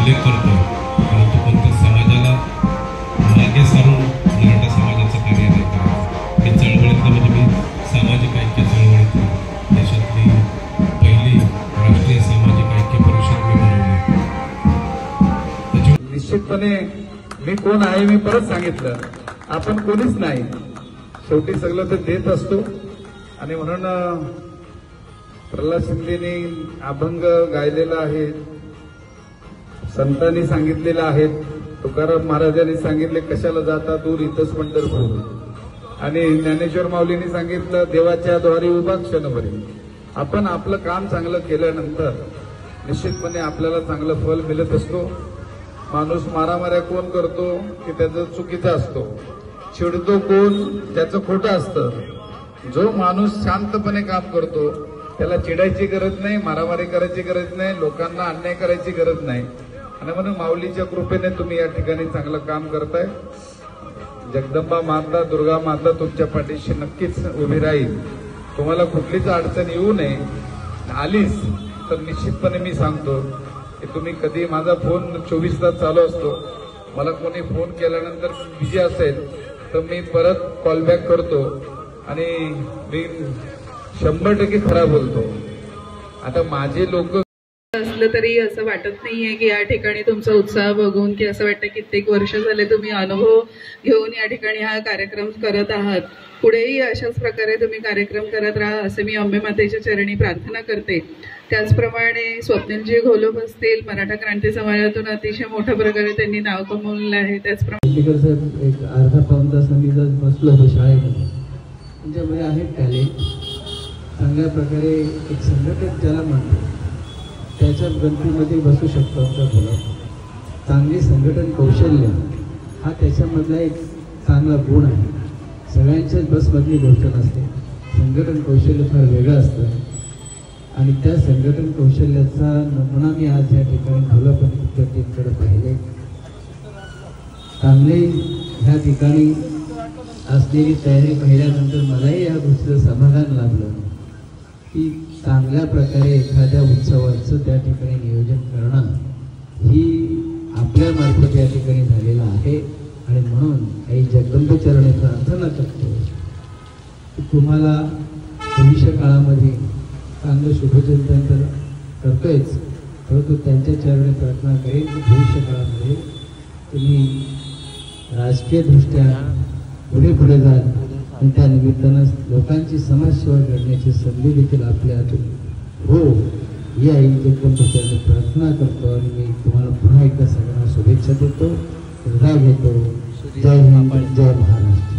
उल्लेख करतो, परंतु कोणत्या समाजाला मागे सारून मराठा समाजाचं कार्य नाही करायचं. हे चळवळीतलं म्हणजे मी सामाजिक ऐक्य चळवळीतली देशातली पहिली राष्ट्रीय सामाजिक ऐक्य परिषद मी बनवली. निश्चितपणे मी कोण आहे मी परत सांगितलं, आपण कोणीच नाही, शेवटी सगळं ते देत असतो. आणि म्हणून प्रल्हाद शिंदेनी अभंग गायलेला आहे, संतांनी सांगितलेलं आहे, तुकाराम महाराजांनी सांगितले कशाला जाता दूर इथंच पंढरपूर, आणि ज्ञानेश्वर माऊलींनी सांगितलं देवाच्या द्वारी उभा क्षणभरी. आपण आपलं काम चांगलं केल्यानंतर निश्चितपणे आपल्याला चांगलं फल मिळत असतो. माणूस मारामाऱ्या कोण करतो की त्याचं चुकीचं असतो, चिडतो कोण त्याचं खोटं असतं. जो माणूस शांतपणे काम करतो त्याला चिडायची गरज नाही, मारामारी करायची गरज नाही, लोकांना अन्याय करायची गरज नाही. आणि म्हणून माऊलीच्या कृपेने तुम्ही या ठिकाणी चांगलं काम करताय. जगदंबा माता, दुर्गा माता तुमच्या पाठीशी नक्कीच उभी राहील. तुम्हाला कुठलीच अडचण येऊ नये, आलीच तर निश्चितपणे मी सांगतो की तुम्ही कधी, माझा फोन 24 तास चालू असतो, मला कोणी फोन केल्यानंतर बिझी असेल तर मी परत कॉलबॅक करतो आणि मी 100% खरा बोलतो. आता माझे लोक असलं तरी असं वाटत नाहीये की या ठिकाणी तुमचा उत्साह बघून की असं वाटतं कित्येक वर्ष झाले तुम्ही अनुभव घेऊन या ठिकाणी हा कार्यक्रम करत आहात. पुढेही अशाच प्रकारे तुम्ही कार्यक्रम करत राहा असे मी अंबे मातेच्या चरणी प्रार्थना करते. त्याचप्रमाणे स्वप्नीलजी घोलप असतील, मराठा क्रांती समाजातून अतिशय मोठ्या प्रकारे त्यांनी नाव कमवलेलं आहे. त्याचप्रमाणे एक अर्धा पाऊण तास आम्ही जर बसलो होतो शाळेमध्ये, त्यांच्यामध्ये आहे टॅलेंट, चांगल्या प्रकारे एक संघटक ज्याला म्हणतो त्याच्या गणतीमध्ये बसू शकतो. आमच्या मुलात चांगली संघटन कौशल्य हा त्याच्यामधला एक चांगला गुण आहे. सगळ्यांच्याच बसमधली गोष्ट नसते, संघटन कौशल्य फार वेगळं असतं. आणि त्या संघटन कौशल्याचा नमुना मी आज या ठिकाणी ढोलपंथीच्या टीमकडे पाहिले. चांगले ह्या ठिकाणी असलेली तयारी पाहिल्यानंतर मलाही या गोष्टीचं समाधान लाभलं की चांगल्या प्रकारे एखाद्या उत्सवाचं त्या ठिकाणी नियोजन करणं ही आपल्यामार्फत या ठिकाणी झालेलं आहे. आणि म्हणून आई जगदंबेचरणी प्रार्थना करतो की तुम्हाला भविष्य काळामध्ये चांगलं शुभचिंतन तर करतोयच, परंतु त्यांच्या चरणी प्रार्थना करेन की भविष्य काळामध्ये तुम्ही राजकीयदृष्ट्या पुढे पुढे जाल आणि त्या निमित्तानं लोकांची समाजसेवा करण्याची संधी देखील आपल्या हातून हो ही आई जगदंबेचरणी प्रार्थना करतो. आणि मी तुम्हाला पुन्हा एकदा सगळ्यांना शुभेच्छा देतो, विदा घेतो. जय हिंद, जय महाराष्ट्र.